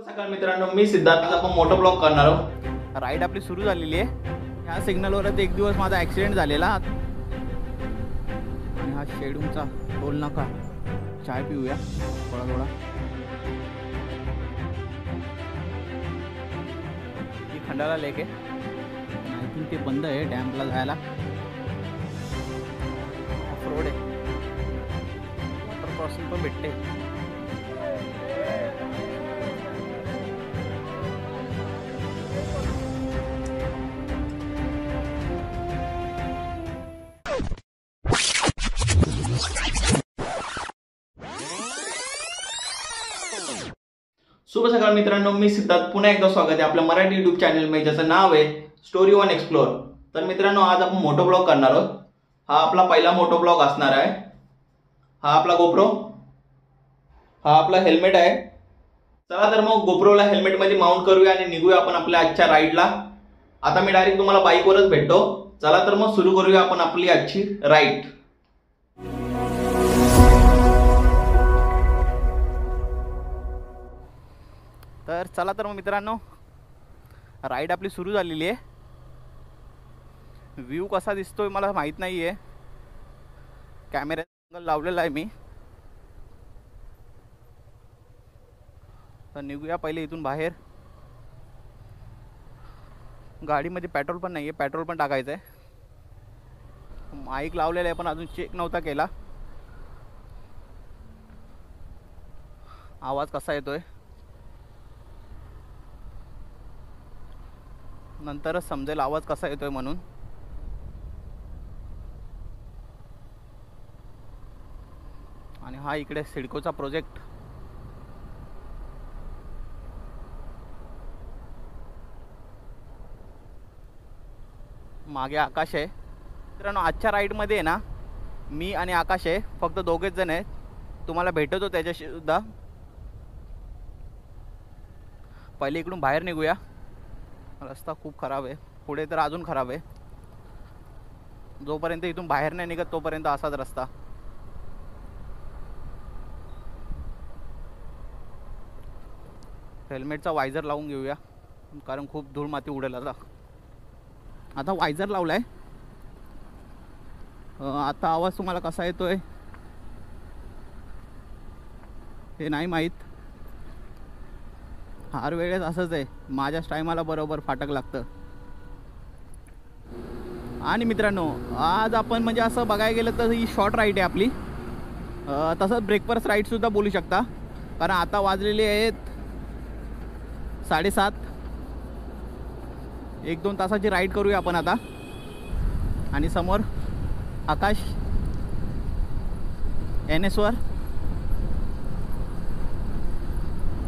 सकाळ मित्रांनो, मी सिद्धार्थ. आपण मोटो ब्लॉग करणार आहोत. राईड आपली सुरू झालेली आहे. ह्या सिग्नलवरच एक दिवस माझा ॲक्सिडेंट झालेला आणि हा शेडूमचा टोल नाका. चाय पिऊया थोडा थोडा. ही खंडाला लेक आहे. आय थिंक ते बंद आहे डॅमला जायला. ऑफ रोड आहे. वॉटर क्रॉसिंग पण भेटते. शुभ सकाळ मित्रांनो, मी सिद्धार्थ. पुन्हा एकदा स्वागत आहे आपल्या मराठी यूट्यूब चॅनलमध्ये, ज्याचं नाव आहे स्टोरी वन एक्सप्लोर. तर मित्रांनो, आज आपण मोटो ब्लॉग करणार आहोत. हा आपला पहिला मोटो ब्लॉग असणार आहे. हा आपला गोप्रो, हा आपला हेल्मेट आहे. चला तर मग गोप्रोला हेल्मेटमध्ये माउंट करूया आणि निघूया आपण आपल्या आजच्या राईडला. आता मी डायरेक्ट तुम्हाला बाईकवरच भेटतो. चला तर मग सुरू करूया आपण आपली आजची राईड. तर चला तर मग मित्रांनो, राईड आपली सुरू झालेली आहे. व्ह्यू कसा दिसतोय मला माहीत नाही आहे. कॅमेरा लावलेला आहे मी. तर निघूया पहिले इथून बाहेर. गाडीमध्ये पेट्रोल पण नाही आहे, पेट्रोल पण टाकायचं आहे. माईक लावलेला आहे पण अजून चेक नव्हता केला. आवाज कसा येतोय नंतरच समजेल, आवाज कसा येतोय म्हणून. आणि हा इकडे सिडकोचा प्रोजेक्ट. मागे आकाश आहे. मित्रांनो, आजच्या राईडमध्ये आहे ना, मी आणि आकाश आहे, फक्त दोघेच जण आहेत. तुम्हाला भेटतो त्याच्याशी सुद्धा. पहिले इकडून बाहेर निघूया. रस्ता खूप खराब आहे, पुढे तर अजून खराब आहे. जोपर्यंत इथून बाहेर नाही निघत तोपर्यंत असाच रस्ता. हेल्मेटचा वायझर लावून घेऊया, कारण खूप धूळ माती उडेल. आता वायझर लावलाय. आता आवाज तुम्हाला कसा येतोय हे नाही माहीत. हर वेळेस असंच आहे, माझ्याच टायमाला बरोबर फाटक लागतं. आणि मित्रांनो, आज आपण म्हणजे असं बघायला गेलं तर ही शॉर्ट राईड आहे आपली. तसंच ब्रेकफास्ट राईडसुद्धा बोलू शकता, कारण आता वाजलेले आहेत 7:30. 1-2 तासाची राईड करूया आपण आता. आणि समोर आकाश NS वर,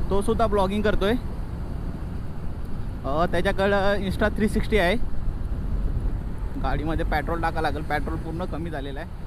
तो सुद्धा ब्लॉगिंग करतोय. त्याच्याकडं Insta 360 आहे. गाडीमध्ये पेट्रोल टाका लागेल, पेट्रोल पूर्ण कमी झालेलं आहे.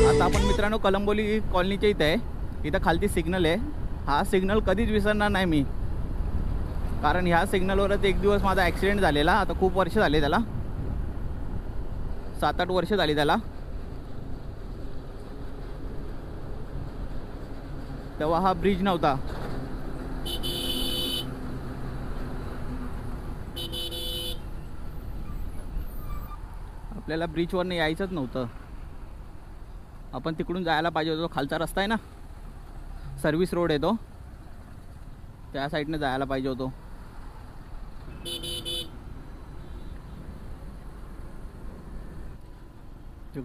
आता आपण मित्रांनो कलंबोली कॉलनीच्या इथे आहे. इथं खालती सिग्नल आहे. हा सिग्नल कधीच विसरणार नाही मी, कारण ह्या सिग्नलवरच एक दिवस माझा ॲक्सिडेंट झालेला. आता खूप वर्ष झाले त्याला, 7-8 वर्ष झाली त्याला. तेव्हा हा ब्रिज नव्हता. आपल्याला ब्रिजवर नाही यायचंच नव्हतं. आपण तिकडून जायला पाहिजे होतो. खालचा रस्ता आहे ना, सर्व्हिस रोड आहे तो, त्या साईडने जायला पाहिजे होतो.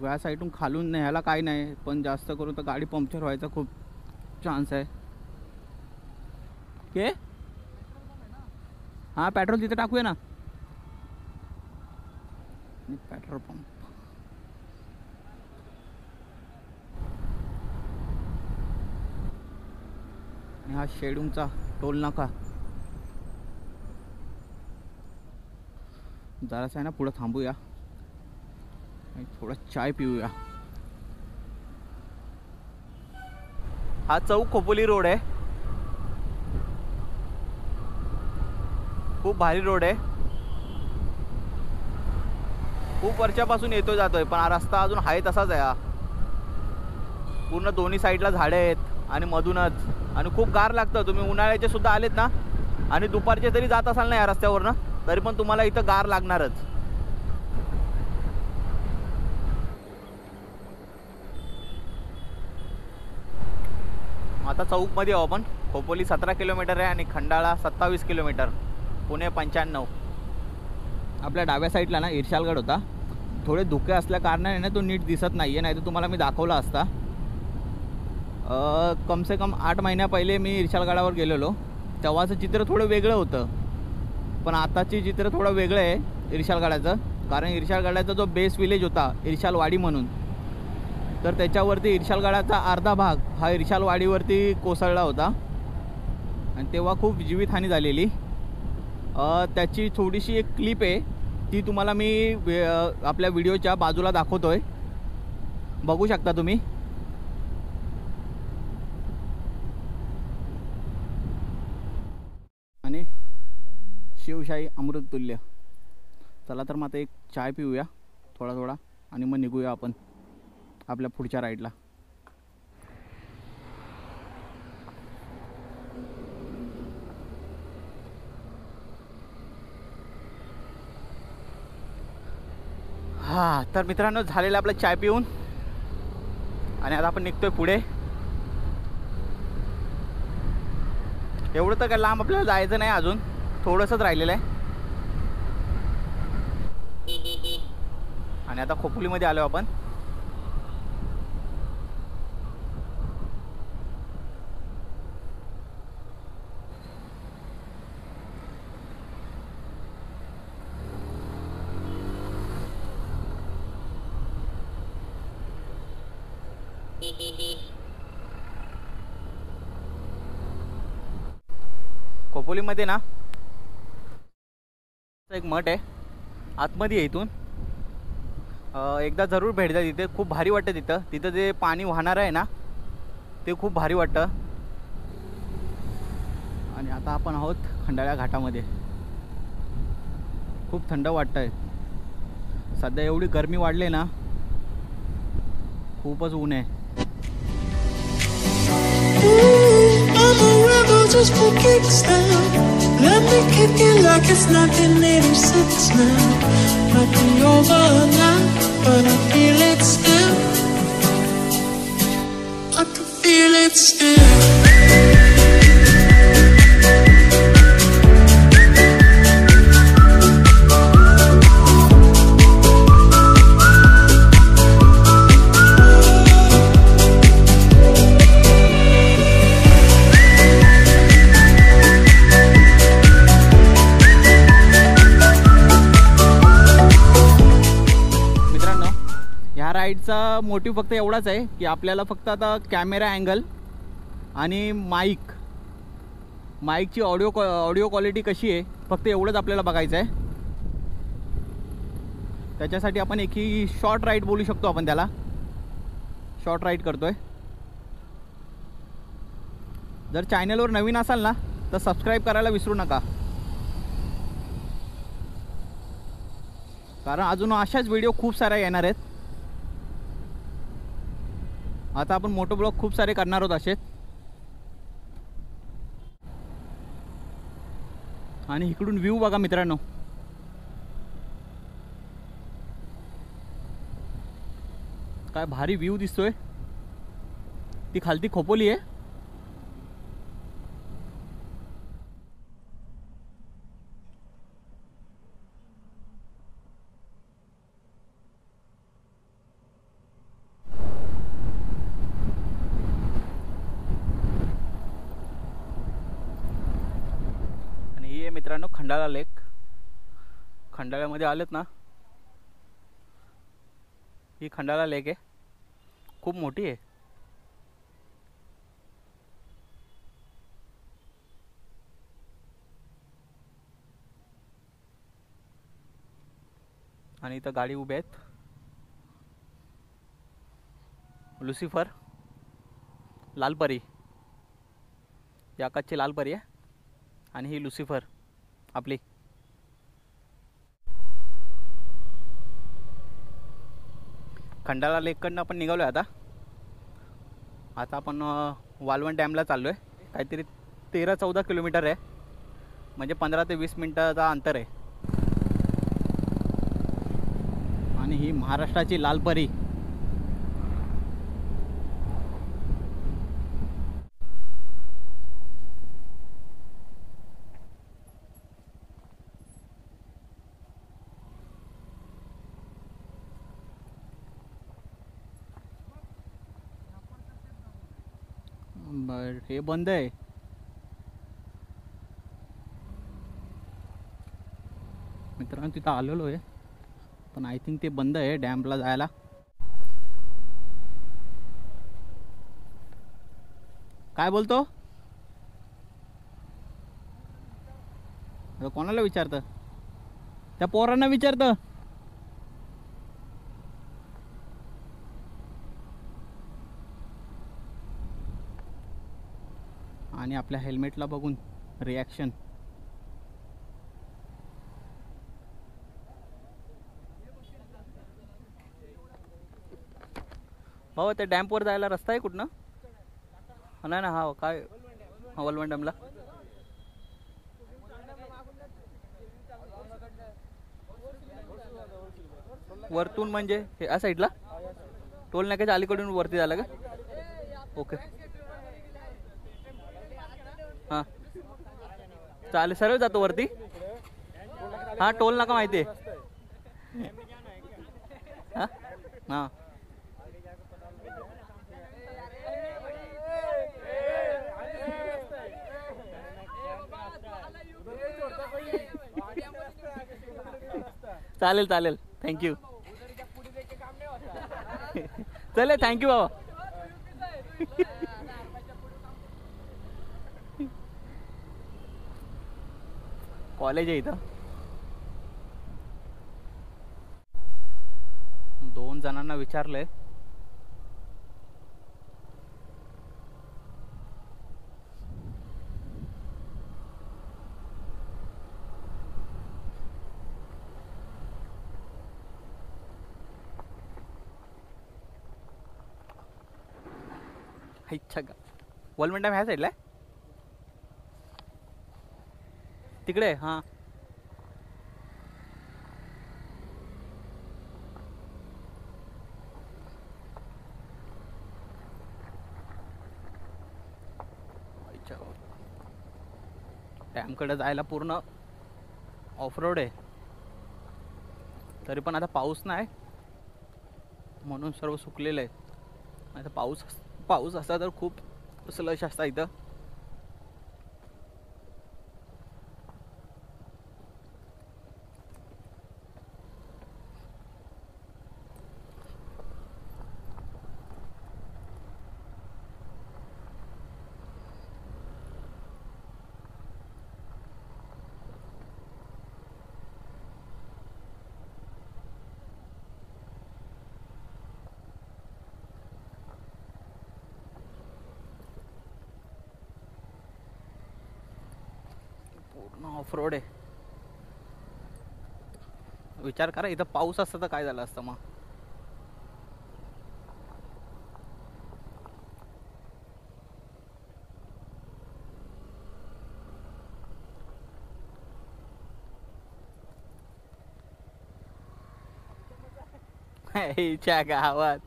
या साईडून खालून न्यायला काही नाही, पण जास्त करून तर गाडी पंक्चर व्हायचा खूप चान्स आहे. के हां, पेट्रोल तिथे टाकूया ना. Petrol pump. हा शेडूमचा टोल नाका. जरासा आहे ना पुढे थांबूया, थोड़ा चाय पिऊया. हा चौक खोपोली रोड आहे, खूप भारी रोड आहे. खूप वर्षापासून येतोय जातोय, पण हा रस्ता अजून आहे तसाच आहे. हा पूर्ण दोन्ही साईडला झाडे आहेत आणि मधूनच, आणि खूप गार लागतं. तुम्ही उन्हाळ्याचे सुद्धा आलेत ना आणि दुपारचे जरी जात असाल ना या रस्त्यावरनं, तरी पण तुम्हाला इथं गार लागणारच. आता चौकमध्ये आहो आपण. खोपोली 17 किलोमीटर आहे आणि खंडाळा 27 किलोमीटर, पुणे 95. आपल्या डाव्या साईडला ना इर्शालगड होता. थोडे धुके असल्या कारणाने ना तो नीट दिसत नाही आहे, नाही तर तुम्हाला मी दाखवला असता. कम से कम 8 महिन्या पहिले मी इर्शालगडावर गेलेलो. तेव्हाचं चित्र थोडं वेगळं होतं, पण आताचे चित्र थोडं वेगळं आहे इर्शालगडाचं. कारण इर्शालगडाचा जो बेस विलेज होता इर्शालवाडी म्हणून, तर त्याच्यावरती इर्शालगडाचा अर्धा भाग हा इर्शालवाडीवरती कोसळला होता आणि तेव्हा खूप जीवितहानी झालेली. त्याची थोडीशी एक क्लिप आहे, ती तुम्हाला मी आपल्या व्हिडिओच्या बाजूला दाखवतोय, बघू शकता तुम्ही. आणि शिवशाही अमृततुल्य. चला तर मग आता एक चाय पिऊया थोडा थोडा आणि मग निघूया आपण आपल्या पुढच्या राईडला. तर मित्रांनो, झालेलं आपलं चाय पिऊन आणि आता आपण निघतोय पुढे. एवढं तर काय लांब आपल्याला जायचं नाही, अजून थोडंसंच राहिलेलं आहे. आणि आता खोपोलीमध्ये आलो आपण. खोपोलीमध्ये ना एक मठ आहे, आतमध्ये आहे. इथून एकदा जरूर भेट द्या तिथे, खूप भारी वाटतं तिथं. तिथं जे पाणी वाहणार आहे ना ते खूप भारी वाटतं. आणि आता आपण आहोत खंडाळा घाटामध्ये. खूप थंड वाटतंय सध्या, एवढी गरमी वाढली ना, खूपच ऊन आहे. Just for kicks now, let me kick it like it's 1986 now. Might be over now, but I feel it still. I can feel it still. राईडचा मोटिव्ह फक्त एवढाच आहे की आपल्याला फक्त आता कॅमेरा अँगल आणि माईकची ऑडिओ क्वालिटी कशी आहे, फक्त एवढंच आपल्याला बघायचं आहे. त्याच्यासाठी आपण एक ही शॉर्ट राईड बोलू शकतो आपण त्याला. शॉर्ट राईड करतोय. जर चॅनलवर नवीन असाल ना तर सबस्क्राईब करायला विसरू नका, कारण अजून अशाच व्हिडिओ खूप साऱ्या येणार आहेत. आता आपण मोटो ब्लॉग खूप सारे करणार आहोत असेच. आणि इकडून व्ह्यू बघा मित्रांनो, काय भारी व्ह्यू दिसतोय. ती खालती खोपोली आहे. मित्रांनो खंडाळा लेक. खंडाळ्यामध्ये आलेत ना, ही खंडाळा लेक आहे, खूप मोठी आहे. आणि इथं गाडी उभ्या आहेत. लुसिफर, लालपरी. ही आकाशची लाल परी आहे आणि ही लुसिफर आपली. खंडाळा लेककडनं आपण निघालो आहे आता आपण वालवण डॅमला चाललो आहे. काहीतरी 13-14 किलोमीटर आहे, म्हणजे 15 ते 20 मिनटाचा अंतर आहे. आणि ही महाराष्ट्राची लाल परी. बर, हे बंद आहे मित्रांनो. तिथं आलेलो आहे पण आय थिंक ते बंद आहे डॅमला जायला. काय बोलतो? कोणाला विचारतं? त्या पोरांना विचारतं. आणि आपल्या हेल्मेटला बघून रिॲक्शन. हो, त्या डॅम्पवर जायला रस्ता आहे कुठनं? नाही ना, हा काय वलवण डॅमला. वरतून म्हणजे हे या साईडला टोल नाक्याच्या अलीकडून वरती झालं का? ओके, हां चालेल. सरळ जातो वरती. हां, टोल नाका माहिती आहे. हां हां, चालेल चालेल. थँक्यू. चले, थँक्यू बाबा. कॉलेज आहे इथं. 2 जणांना विचारलंय. इच्छा का वलवण डॅम ह्या साईडला आहे तिकडे. हां, डॅमकडे जायला पूर्ण ऑफरोड आहे. तरी पण आता पाऊस नाही म्हणून सर्व सुकलेलं आहे. आता पाऊस असता तर खूप स्लश असता इथं. पूर्ण ऑफ रोड आहे. विचार करा, इथं पाऊस असता तर काय झालं असतं मग. च्या गावात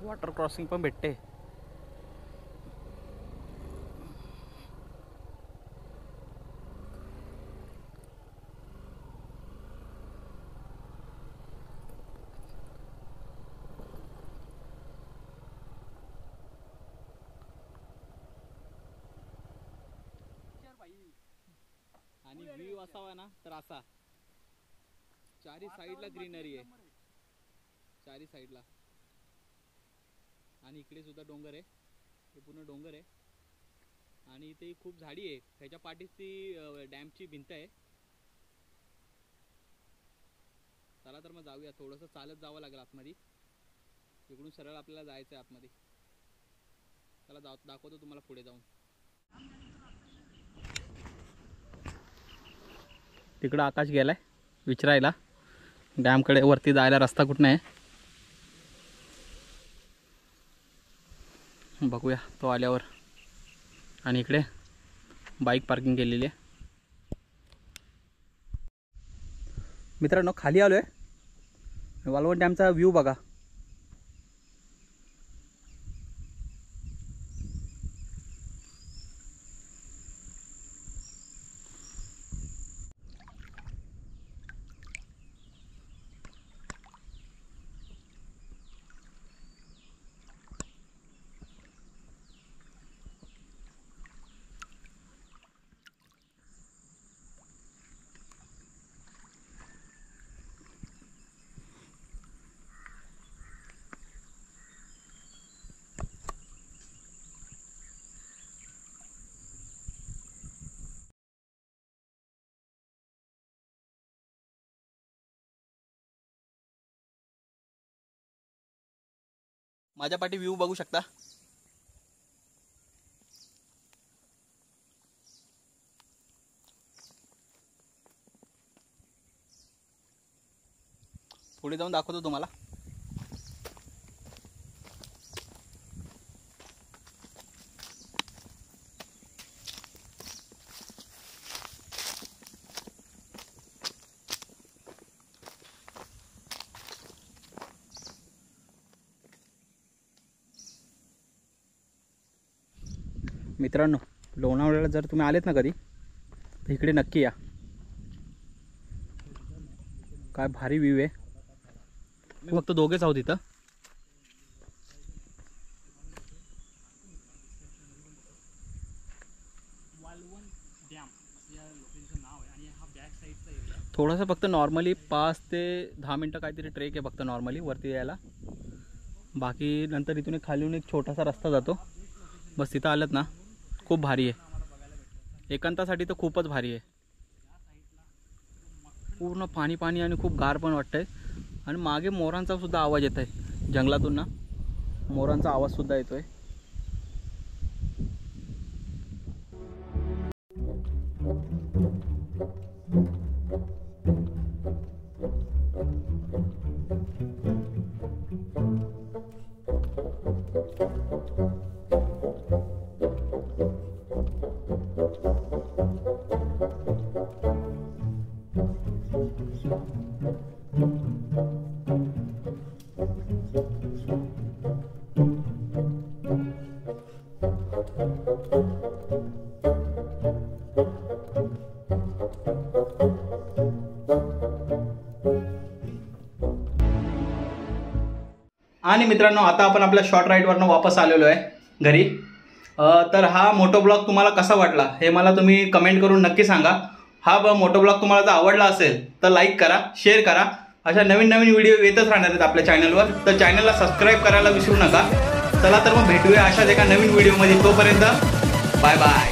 वॉटर क्रॉसिंग पण भेटते. आणि व्ह्यू असावा ना तर असा चारी साईडला ग्रीनरी आहे, चारी साईडला. आणि इकडे सुद्धा डोंगर आहे, हे पूर्ण डोंगर आहे. आणि इथे खूप झाडी आहे. ह्याच्या पाठीच ती डॅमची भिंत आहे चला तर मग जाऊया. थोडंसं चालत जावं लागेल आतमध्ये. इकडून सरळ आपल्याला जायचं आहे आतमध्ये. चला दाखवतो तुम्हाला पुढे जाऊन. तिकडं आकाश गेलाय विचारायला डॅमकडे. वरती जायला रस्ता कुठं आहे बघूया तो आल्यावर. आणि इकडे बाईक पार्किंग केलेली आहे. मित्रांनो खाली आलो आहे. वालवड डॅमचा व्ह्यू बघा. माझ्या पाठी व्ह्यू बघू शकता. पुढे जाऊन दाखवतो तुम्हाला. मित्रांनो लोणावळ्याला जर तुम्ही आलेत ना कधी तर इकडे नक्की या. काय भारी व्ह्यू आहे. फक्त दोघेच आहोत इथं. थोडंसं फक्त नॉर्मली 5 ते 10 मिनटं काहीतरी ट्रेक आहे फक्त नॉर्मली वरती यायला. बाकी नंतर इथून खालून एक छोटासा रस्ता जातो. बस तिथं आलत ना खूप भारी आहे. एकांतासाठी तर खूपच भारी आहे. पूर्ण पाणी पाणी आणि खूप गार पण वाटतंय. आणि मागे मोरांचा सुद्धा आवाज येत आहे. जंगलातून ना मोरांचा आवाज सुद्धा येतोय. आणि मित्रांनो आता आपण आपल्या शॉर्ट राईडवरनं वापस आलेलो आहे घरी. तर हा मोटो ब्लॉग तुम्हाला कसा वाटला हे मला तुम्ही कमेंट करून नक्की सांगा. हा मोटो ब्लॉग तुम्हाला जर आवडला असेल तर लाईक करा, शेअर करा. अशा नवीन नवीन व्हिडिओ येतच राहणार आहेत आपल्या चॅनलवर. तर चॅनलला सबस्क्राईब करायला विसरू नका. चला तर मग भेटूया अशाच एका नवीन व्हिडिओमध्ये. तोपर्यंत बाय बाय.